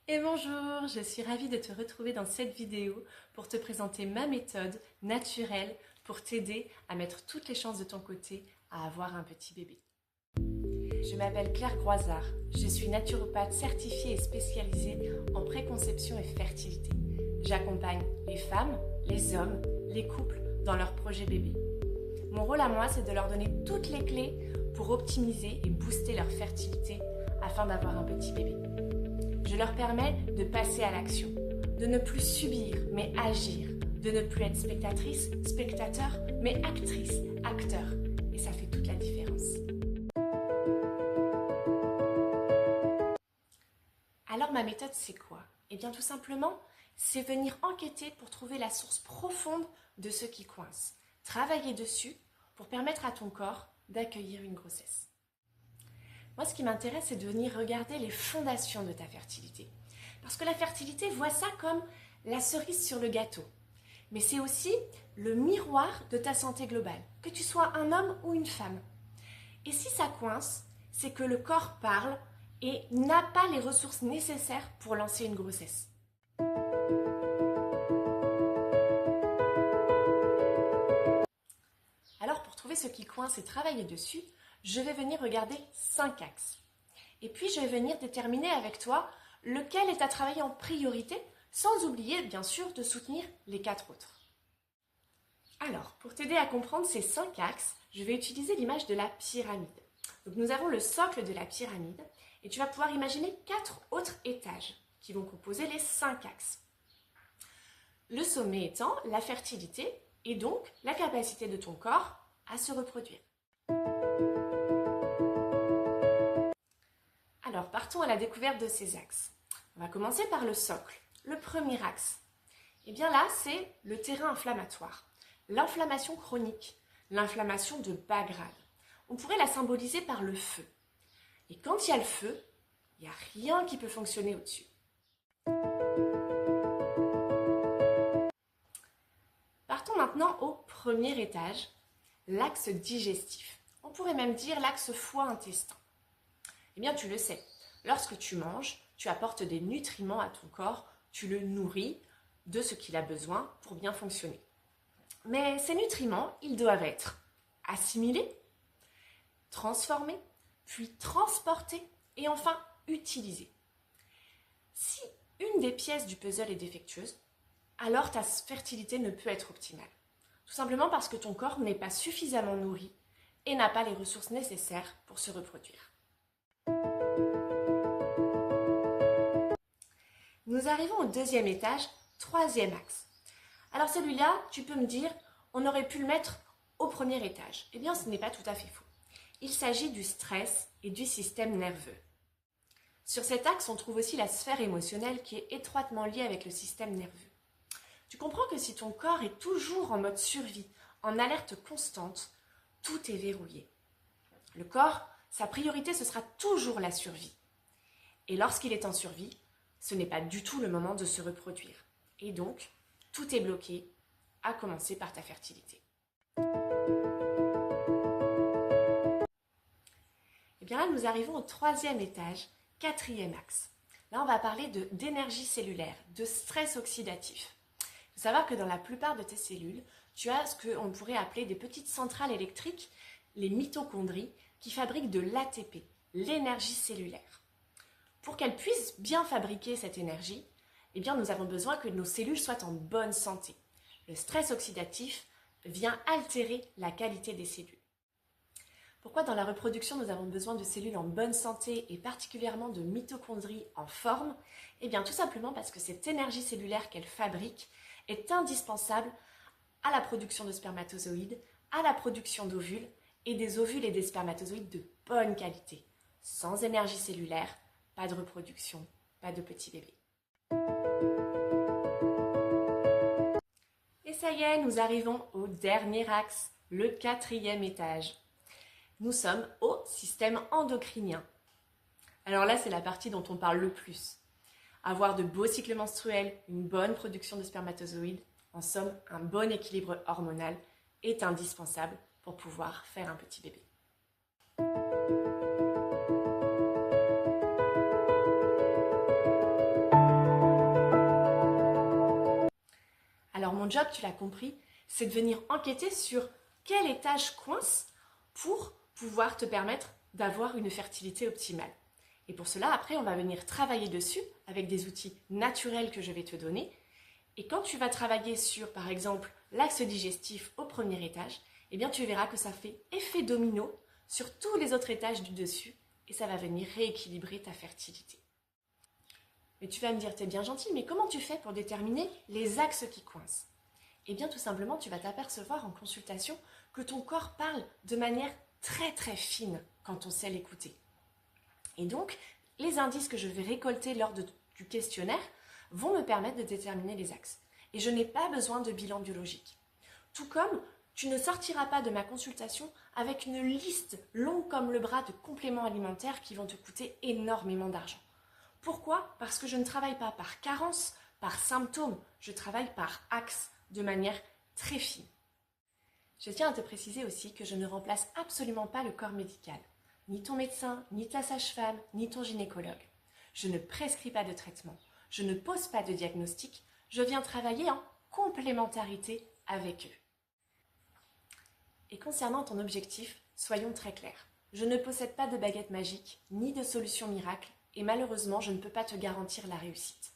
Et bonjour, je suis ravie de te retrouver dans cette vidéo pour te présenter ma méthode naturelle pour t'aider à mettre toutes les chances de ton côté à avoir un petit bébé. Je m'appelle Claire Groisard, je suis naturopathe certifiée et spécialisée en préconception et fertilité. J'accompagne les femmes, les hommes, les couples dans leur projet bébé. Mon rôle à moi, c'est de leur donner toutes les clés pour optimiser et booster leur fertilité afin d'avoir un petit bébé. Je leur permets de passer à l'action, de ne plus subir mais agir, de ne plus être spectatrice, spectateur, mais actrice, acteur. Et ça fait toute la différence. Alors ma méthode, c'est quoi? Eh bien tout simplement, c'est venir enquêter pour trouver la source profonde de ce qui coince. Travailler dessus pour permettre à ton corps d'accueillir une grossesse. Moi, ce qui m'intéresse, c'est de venir regarder les fondations de ta fertilité. Parce que la fertilité, vois ça comme la cerise sur le gâteau. Mais c'est aussi le miroir de ta santé globale, que tu sois un homme ou une femme. Et si ça coince, c'est que le corps parle et n'a pas les ressources nécessaires pour lancer une grossesse. Alors, pour trouver ce qui coince et travailler dessus, je vais venir regarder 5 axes. Et puis, je vais venir déterminer avec toi lequel est à travailler en priorité, sans oublier, bien sûr, de soutenir les 4 autres. Alors, pour t'aider à comprendre ces 5 axes, je vais utiliser l'image de la pyramide. Donc, nous avons le socle de la pyramide et tu vas pouvoir imaginer 4 autres étages qui vont composer les 5 axes. Le sommet étant la fertilité et donc la capacité de ton corps à se reproduire. Alors, partons à la découverte de ces axes. On va commencer par le socle. Le premier axe, eh bien là, c'est le terrain inflammatoire. L'inflammation chronique, l'inflammation de bas grade. On pourrait la symboliser par le feu. Et quand il y a le feu, il n'y a rien qui peut fonctionner au-dessus. Partons maintenant au premier étage, l'axe digestif. On pourrait même dire l'axe foie-intestin. Eh bien, tu le sais, lorsque tu manges, tu apportes des nutriments à ton corps, tu le nourris de ce qu'il a besoin pour bien fonctionner. Mais ces nutriments, ils doivent être assimilés, transformés, puis transportés et enfin utilisés. Si une des pièces du puzzle est défectueuse, alors ta fertilité ne peut être optimale. Tout simplement parce que ton corps n'est pas suffisamment nourri et n'a pas les ressources nécessaires pour se reproduire. Nous arrivons au deuxième étage, troisième axe. Alors celui-là, tu peux me dire, on aurait pu le mettre au premier étage. Eh bien, ce n'est pas tout à fait faux. Il s'agit du stress et du système nerveux. Sur cet axe, on trouve aussi la sphère émotionnelle qui est étroitement liée avec le système nerveux. Tu comprends que si ton corps est toujours en mode survie, en alerte constante, tout est verrouillé. Le corps, sa priorité, ce sera toujours la survie. Et lorsqu'il est en survie, ce n'est pas du tout le moment de se reproduire. Et donc, tout est bloqué, à commencer par ta fertilité. Et bien là, nous arrivons au troisième étage, quatrième axe. Là, on va parler d'énergie cellulaire, de stress oxydatif. Il faut savoir que dans la plupart de tes cellules, tu as ce qu'on pourrait appeler des petites centrales électriques, les mitochondries, qui fabriquent de l'ATP, l'énergie cellulaire. Pour qu'elles puissent bien fabriquer cette énergie, eh bien, nous avons besoin que nos cellules soient en bonne santé. Le stress oxydatif vient altérer la qualité des cellules. Pourquoi dans la reproduction nous avons besoin de cellules en bonne santé et particulièrement de mitochondries en forme? Eh bien tout simplement parce que cette énergie cellulaire qu'elles fabriquent est indispensable à la production de spermatozoïdes, à la production d'ovules et des ovules et des spermatozoïdes de bonne qualité. Sans énergie cellulaire, pas de reproduction, pas de petit bébé. Et ça y est, nous arrivons au dernier axe, le quatrième étage. Nous sommes au système endocrinien. Alors là, c'est la partie dont on parle le plus. Avoir de beaux cycles menstruels, une bonne production de spermatozoïdes, en somme, un bon équilibre hormonal est indispensable pour pouvoir faire un petit bébé. mon job, tu l'as compris, c'est de venir enquêter sur quel étage coince pour pouvoir te permettre d'avoir une fertilité optimale. Et pour cela, après, on va venir travailler dessus avec des outils naturels que je vais te donner. Et quand tu vas travailler sur, par exemple, l'axe digestif au premier étage, eh bien, tu verras que ça fait effet domino sur tous les autres étages du dessus et ça va venir rééquilibrer ta fertilité. Mais tu vas me dire, t'es bien gentil, mais comment tu fais pour déterminer les axes qui coincent? Eh bien, tout simplement, tu vas t'apercevoir en consultation que ton corps parle de manière très très fine quand on sait l'écouter. Et donc, les indices que je vais récolter lors du questionnaire vont me permettre de déterminer les axes. Et je n'ai pas besoin de bilan biologique. Tout comme tu ne sortiras pas de ma consultation avec une liste longue comme le bras de compléments alimentaires qui vont te coûter énormément d'argent. Pourquoi? Parce que je ne travaille pas par carence, par symptômes, je travaille par axe, de manière très fine. Je tiens à te préciser aussi que je ne remplace absolument pas le corps médical, ni ton médecin, ni ta sage-femme, ni ton gynécologue. Je ne prescris pas de traitement, je ne pose pas de diagnostic, je viens travailler en complémentarité avec eux. Et concernant ton objectif, soyons très clairs. Je ne possède pas de baguette magique, ni de solution miracle, et malheureusement, je ne peux pas te garantir la réussite.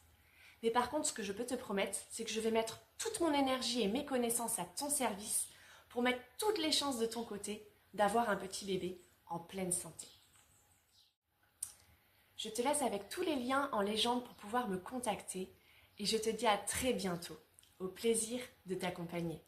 Mais par contre, ce que je peux te promettre, c'est que je vais mettre toute mon énergie et mes connaissances à ton service pour mettre toutes les chances de ton côté d'avoir un petit bébé en pleine santé. Je te laisse avec tous les liens en légende pour pouvoir me contacter et je te dis à très bientôt. Au plaisir de t'accompagner.